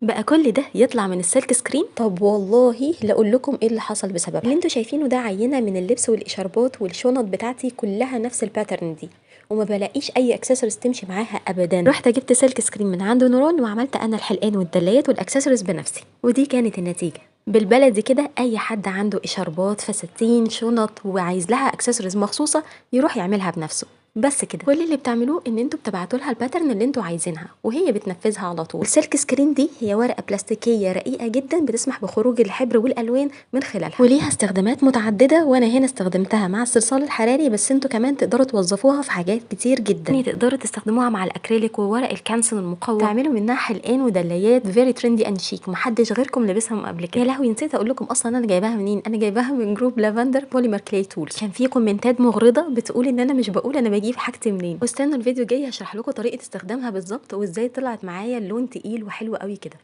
بقى كل ده يطلع من السلك سكرين؟ طب والله لاقول لكم ايه اللي حصل بسببها. اللي انتوا شايفينه ده عينه من اللبس والاشاربات والشنط بتاعتي كلها نفس الباترن دي، وما بلاقيش اي اكسسوارز تمشي معاها ابدا. رحت جبت سلك سكرين من عند نوران وعملت انا الحلقان والدلايات والاكسسوارز بنفسي، ودي كانت النتيجه. بالبلدي كده اي حد عنده اشاربات فساتين شنط وعايز لها اكسسوارز مخصوصه يروح يعملها بنفسه. بس كده، كل اللي بتعملوه ان انتوا بتبعتوا لها الباترن اللي انتوا عايزينها وهي بتنفذها على طول. السلك سكرين دي هي ورقه بلاستيكيه رقيقه جدا بتسمح بخروج الحبر والالوان من خلالها، وليها استخدامات متعدده، وانا هنا استخدمتها مع الصلصال الحراري، بس انتوا كمان تقدروا توظفوها في حاجات كتير جدا. يعني تقدروا تستخدموها مع الاكريليك وورق الكانسون المقوى، تعملوا منها حلقان ودلايات فيري ترندي اند شيك، محدش غيركم لابسهم قبل كده. يا لهوي نسيت اقول لكم اصلا انا جايباها منين. انا جايباها من جروب لافندر بوليمر كلاي تولز. كان في كومنتات مغرضه بتقول ان انا مش بقول انا بجيب حاجتي منين، واستنوا الفيديو جاي هشرح لكم طريقه استخدامها بالظبط وازاي طلعت معايا اللون تقيل وحلو قوي كده.